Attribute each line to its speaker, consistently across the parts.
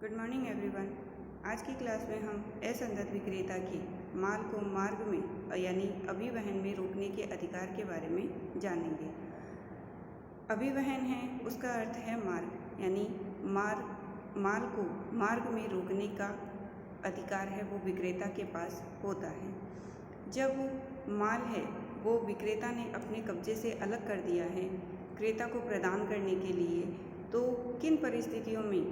Speaker 1: Good morning everyone. आज की class में हम असंगत विक्रेता की माल को मार्ग में यानी अभिवहन में रोकने के अधिकार के बारे में जानेंगे। अभिवहन है उसका अर्थ है मार्ग, यानी माल को मार्ग में रोकने का अधिकार है वो विक्रेता के पास होता है। जब माल है वो विक्रेता ने अपने कब्जे से अलग कर दिया है क्रेता को प्रदान करने के लिए, तो किन परिस्थितियों में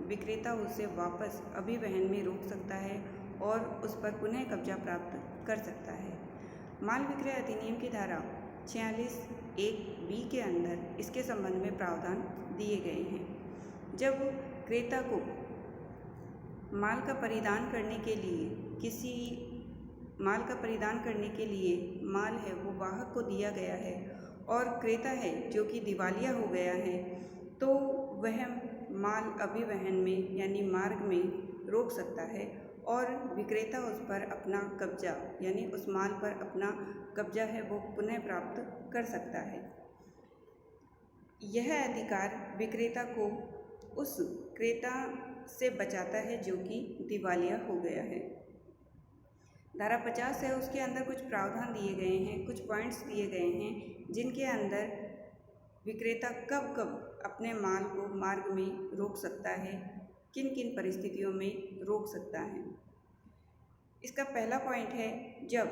Speaker 1: विक्रेता उसे वापस अभिवहन में रोक सकता है और उस पर पुनः कब्जा प्राप्त कर सकता है। माल विक्रय अधिनियम की धारा 46(1)(b) के अंदर इसके संबंध में प्रावधान दिए गए हैं। जब क्रेता को माल का परिधान करने के लिए माल है वो वाहक को दिया गया है और क्रेता है जो कि दिवालिया हो गया है, तो वह माल अभिवहन में यानी मार्ग में रोक सकता है और विक्रेता उस पर अपना कब्जा यानी उस माल पर अपना कब्जा है वो पुनः प्राप्त कर सकता है। यह अधिकार विक्रेता को उस क्रेता से बचाता है जो कि दिवालिया हो गया है। धारा 50 है उसके अंदर कुछ प्रावधान दिए गए हैं, कुछ पॉइंट्स दिए गए हैं जिनके अंदर विक्रेता कब कब अपने माल को मार्ग में रोक सकता है, किन किन परिस्थितियों में रोक सकता है। इसका पहला पॉइंट है जब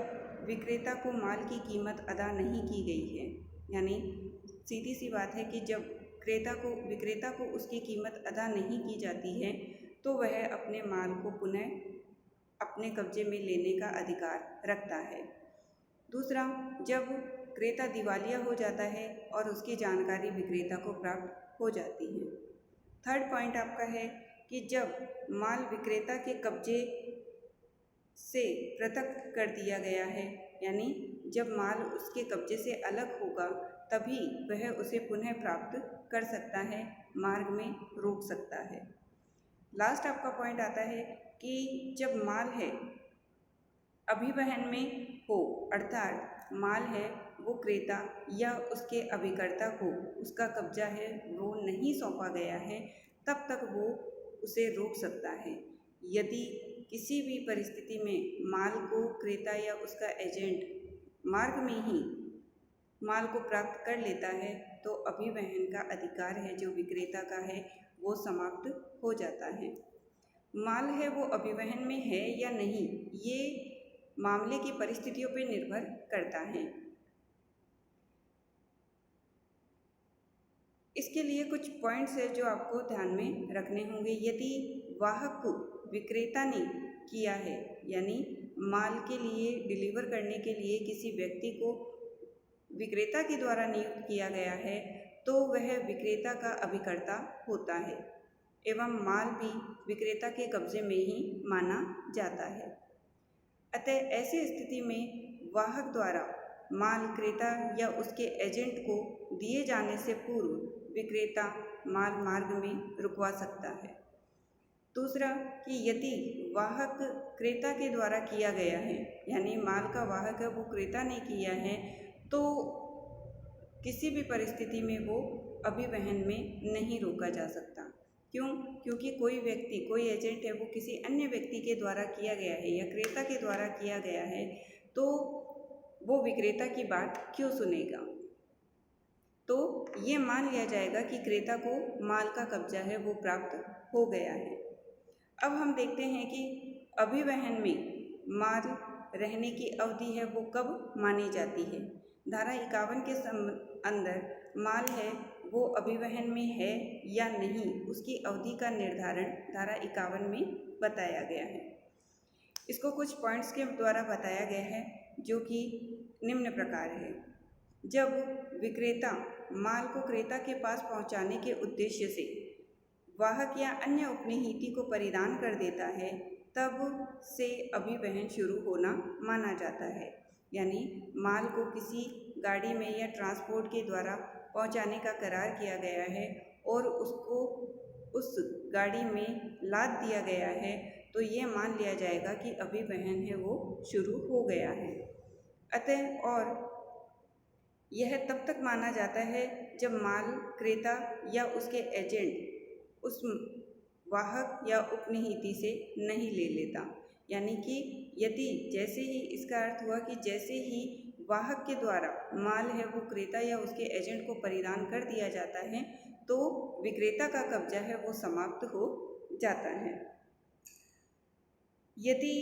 Speaker 1: विक्रेता को माल की कीमत अदा नहीं की गई है, यानी सीधी सी बात है कि जब विक्रेता को उसकी कीमत अदा नहीं की जाती है तो वह अपने माल को पुनः अपने कब्जे में लेने का अधिकार रखता है। दूसरा, जब क्रेता दिवालिया हो जाता है और उसकी जानकारी विक्रेता को प्राप्त हो जाती है। थर्ड पॉइंट आपका है कि जब माल विक्रेता के कब्जे से पृथक कर दिया गया है, यानी जब माल उसके कब्जे से अलग होगा तभी वह उसे पुनः प्राप्त कर सकता है, मार्ग में रोक सकता है। लास्ट आपका पॉइंट आता है कि जब माल है अभिवहन में हो, अर्थात माल है वो क्रेता या उसके अभिकर्ता को उसका कब्जा है वो नहीं सौंपा गया है, तब तक वो उसे रोक सकता है। यदि किसी भी परिस्थिति में माल को क्रेता या उसका एजेंट मार्ग में ही माल को प्राप्त कर लेता है तो अभिवहन का अधिकार है जो विक्रेता का है वो समाप्त हो जाता है। माल है वो अभिवहन में है या नहीं, ये मामले की परिस्थितियों पर निर्भर करता है। इसके लिए कुछ पॉइंट्स है जो आपको ध्यान में रखने होंगे। यदि वाहक को विक्रेता ने किया है, यानी माल के लिए डिलीवर करने के लिए किसी व्यक्ति को विक्रेता के द्वारा नियुक्त किया गया है तो वह विक्रेता का अभिकर्ता होता है एवं माल भी विक्रेता के कब्जे में ही माना जाता है। अतः ऐसी स्थिति में वाहक द्वारा माल क्रेता या उसके एजेंट को दिए जाने से पूर्व विक्रेता माल मार्ग में रुकवा सकता है। दूसरा, कि यदि वाहक क्रेता के द्वारा किया गया है, यानी माल का वाहक है वो क्रेता ने किया है, तो किसी भी परिस्थिति में वो अभिवहन में नहीं रोका जा सकता। क्यों? क्योंकि कोई एजेंट है वो किसी अन्य व्यक्ति के द्वारा किया गया है या क्रेता के द्वारा किया गया है, तो वो विक्रेता की बात क्यों सुनेगा। तो ये मान लिया जाएगा कि क्रेता को माल का कब्जा है वो प्राप्त हो गया है। अब हम देखते हैं कि अभिवहन में माल रहने की अवधि है वो कब मानी जाती है। धारा 51 के अंदर माल है वो अभिवहन में है या नहीं, उसकी अवधि का निर्धारण धारा 51 में बताया गया है। इसको कुछ पॉइंट्स के द्वारा बताया गया है जो कि निम्न प्रकार है। जब विक्रेता माल को क्रेता के पास पहुंचाने के उद्देश्य से वाहक या अन्य उपनिहिति को परिधान कर देता है तब से अभिवहन शुरू होना माना जाता है। यानी माल को किसी गाड़ी में या ट्रांसपोर्ट के द्वारा पहुंचाने का करार किया गया है और उसको उस गाड़ी में लाद दिया गया है, तो ये मान लिया जाएगा कि अभिवहन है वो शुरू हो गया है। अतः और यह तब तक माना जाता है जब माल क्रेता या उसके एजेंट उस वाहक या उपनिहिति से नहीं ले लेता। यानी कि यदि जैसे ही, इसका अर्थ हुआ कि जैसे ही वाहक के द्वारा माल है वो क्रेता या उसके एजेंट को परिधान कर दिया जाता है तो विक्रेता का कब्जा है वो समाप्त हो जाता है। यदि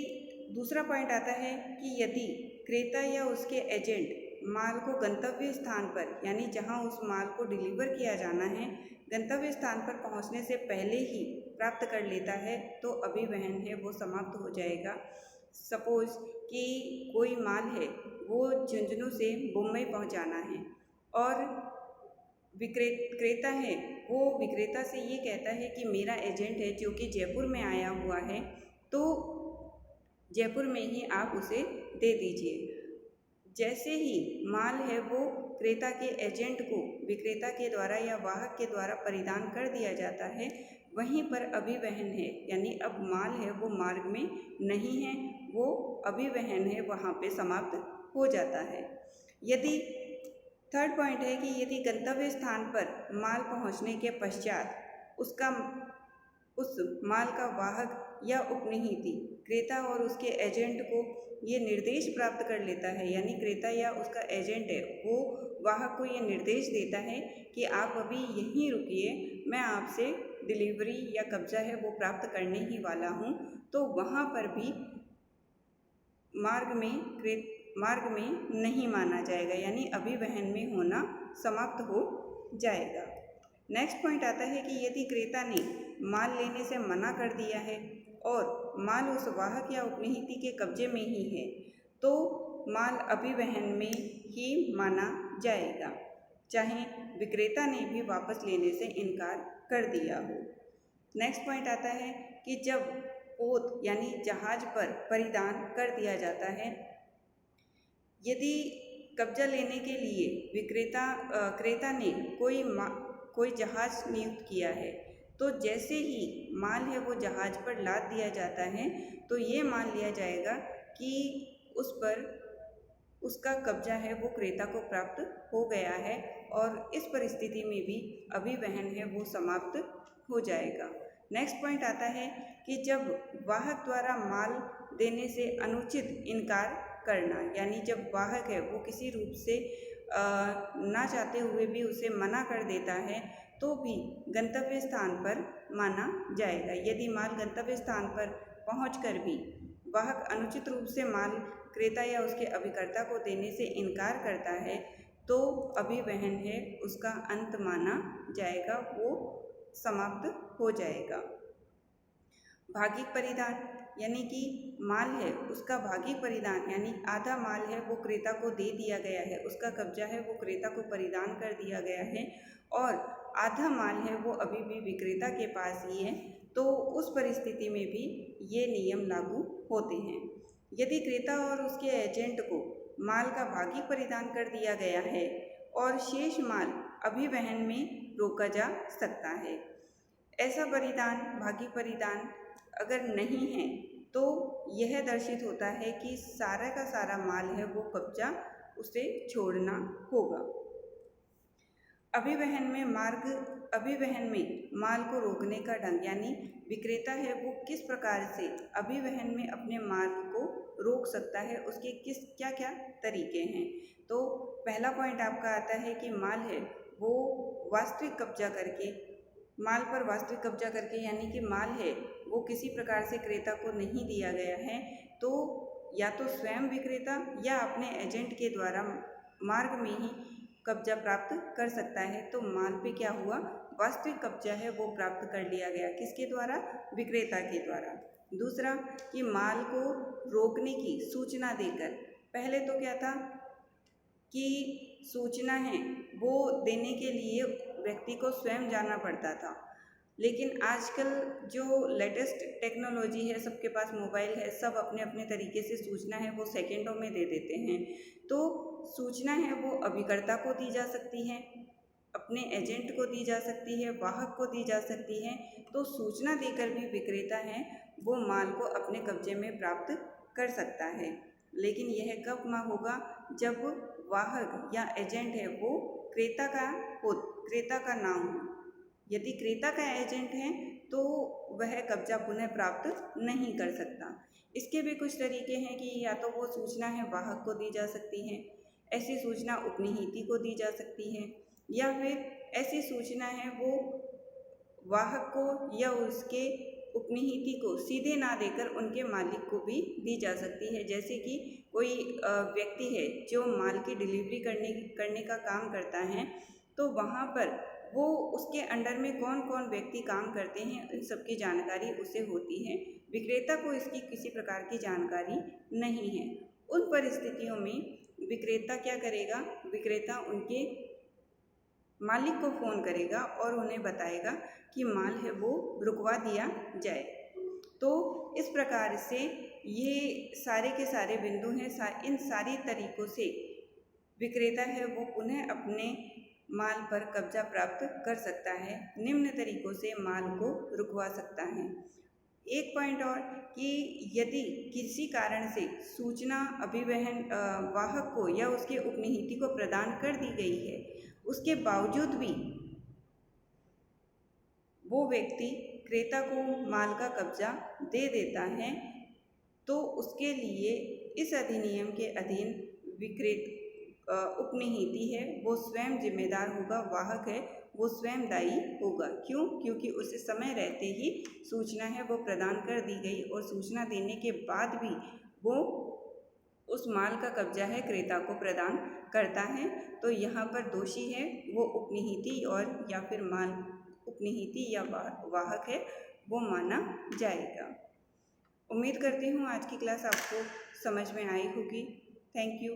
Speaker 1: दूसरा पॉइंट आता है कि यदि क्रेता या उसके एजेंट माल को गंतव्य स्थान पर, यानी जहां उस माल को डिलीवर किया जाना है, गंतव्य स्थान पर पहुंचने से पहले ही प्राप्त कर लेता है तो अभिवहन है वो समाप्त हो जाएगा। सपोज कि कोई माल है वो झुंझुनू से मुंबई पहुंचाना है और क्रेता है वो विक्रेता से ये कहता है कि मेरा एजेंट है जो कि जयपुर में आया हुआ है तो जयपुर में ही आप उसे दे दीजिए। जैसे ही माल है वो क्रेता के एजेंट को विक्रेता के द्वारा या वाहक के द्वारा परिधान कर दिया जाता है, वहीं पर अभिवहन है, यानी अब माल है वो मार्ग में नहीं है, वो अभिवहन है वहाँ पे समाप्त हो जाता है। यदि थर्ड पॉइंट है कि यदि गंतव्य स्थान पर माल पहुँचने के पश्चात उस माल का वाहक या उपनिहिति क्रेता और उसके एजेंट को ये निर्देश प्राप्त कर लेता है, यानी क्रेता या उसका एजेंट है वो वाहक को ये निर्देश देता है कि आप अभी यहीं रुकिए, मैं आपसे डिलीवरी या कब्जा है वो प्राप्त करने ही वाला हूँ, तो वहाँ पर भी मार्ग में नहीं माना जाएगा, यानी अभिवहन में होना समाप्त हो जाएगा। नेक्स्ट पॉइंट आता है कि यदि क्रेता ने माल लेने से मना कर दिया है और माल उस वाहक या उपनिहिति के कब्जे में ही है तो माल अभिवहन में ही माना जाएगा, चाहे विक्रेता ने भी वापस लेने से इनकार कर दिया हो। नेक्स्ट पॉइंट आता है कि जब पोत यानी जहाज पर परिधान कर दिया जाता है, यदि कब्जा लेने के लिए क्रेता ने कोई जहाज नियुक्त किया है तो जैसे ही माल है वो जहाज पर लाद दिया जाता है तो ये मान लिया जाएगा कि उस पर उसका कब्जा है वो क्रेता को प्राप्त हो गया है और इस परिस्थिति में भी अभिवहन है वो समाप्त हो जाएगा। नेक्स्ट पॉइंट आता है कि जब वाहक द्वारा माल देने से अनुचित इनकार करना, यानी जब वाहक है वो किसी रूप से ना चाहते हुए भी उसे मना कर देता है तो भी गंतव्य स्थान पर माना जाएगा। यदि माल गंतव्य स्थान पर पहुंचकर भी वाहक अनुचित रूप से माल क्रेता या उसके अभिकर्ता को देने से इनकार करता है तो अभिवहन है उसका अंत माना जाएगा, वो समाप्त हो जाएगा। भागिक परिधान, यानी कि माल है उसका भागिक परिधान, यानी आधा माल है वो क्रेता को दे दिया गया है, उसका कब्जा है वो क्रेता को परिधान कर दिया गया है और आधा माल है वो अभी भी विक्रेता के पास ही है, तो उस परिस्थिति में भी ये नियम लागू होते हैं। यदि क्रेता और उसके एजेंट को माल का भागिक परिधान कर दिया गया है और शेष माल अभिवहन में रोका जा सकता है। ऐसा परिधान, भागिक परिधान अगर नहीं है तो यह दर्शित होता है कि सारा का सारा माल है वो कब्जा उसे छोड़ना होगा। अभिवहन में माल को रोकने का ढंग, यानी विक्रेता है वो किस प्रकार से अभिवहन में अपने माल को रोक सकता है, उसके क्या क्या तरीके हैं। तो पहला पॉइंट आपका आता है कि माल है वो वास्तविक कब्जा करके, माल पर वास्तविक कब्जा करके, यानी कि माल है वो किसी प्रकार से क्रेता को नहीं दिया गया है तो या तो स्वयं विक्रेता या अपने एजेंट के द्वारा मार्ग में ही कब्जा प्राप्त कर सकता है। तो माल पे क्या हुआ, वास्तविक कब्जा है वो प्राप्त कर लिया गया, किसके द्वारा, विक्रेता के द्वारा। दूसरा कि माल को रोकने की सूचना देकर, पहले तो क्या था कि सूचना है वो देने के लिए व्यक्ति को स्वयं जाना पड़ता था, लेकिन आजकल जो लेटेस्ट टेक्नोलॉजी है, सबके पास मोबाइल है, सब अपने अपने तरीके से सूचना है वो सेकंडों में दे देते हैं। तो सूचना है वो अभिकर्ता को दी जा सकती है, अपने एजेंट को दी जा सकती है, वाहक को दी जा सकती है। तो सूचना देकर भी विक्रेता है वो माल को अपने कब्जे में प्राप्त कर सकता है, लेकिन यह कब होगा, जब वाहक या एजेंट है वो क्रेता का नाम हो। यदि क्रेता का एजेंट है तो वह कब्जा पुनः प्राप्त नहीं कर सकता। इसके भी कुछ तरीके हैं कि या तो वो सूचना है वाहक को दी जा सकती है, ऐसी सूचना उपनिहिती को दी जा सकती है, या फिर ऐसी सूचना है वो वाहक को या उसके उपनिहिती को सीधे ना देकर उनके मालिक को भी दी जा सकती है। जैसे कि कोई व्यक्ति है जो माल की डिलीवरी करने का काम करता है, तो वहाँ पर वो उसके अंडर में कौन कौन व्यक्ति काम करते हैं इन सब की जानकारी उसे होती है। विक्रेता को इसकी किसी प्रकार की जानकारी नहीं है। उन परिस्थितियों में विक्रेता क्या करेगा, विक्रेता उनके मालिक को फ़ोन करेगा और उन्हें बताएगा कि माल है वो रुकवा दिया जाए। तो इस प्रकार से ये सारे के सारे बिंदु हैं, इन सारी तरीक़ों से विक्रेता है वो पुनः अपने माल पर कब्जा प्राप्त कर सकता है। निम्न तरीक़ों से माल को रुकवा सकता है। एक पॉइंट और कि यदि किसी कारण से सूचना अभिवहन वाहक को या उसके उपनिहिती को प्रदान कर दी गई है, उसके बावजूद भी वो व्यक्ति क्रेता को माल का कब्जा दे देता है, तो उसके लिए इस अधिनियम के अधीन उपनिहिती है वो स्वयं जिम्मेदार होगा, वाहक है वो स्वयं दायी होगा। क्यों? क्योंकि उसे समय रहते ही सूचना है वो प्रदान कर दी गई और सूचना देने के बाद भी वो उस माल का कब्जा है क्रेता को प्रदान करता है। तो यहाँ पर दोषी है वो उपनिहिती और या फिर माल उपनिहिती या वाहक है वो माना जाएगा। उम्मीद करती हूँ आज की क्लास आपको समझ में आई होगी। Thank you.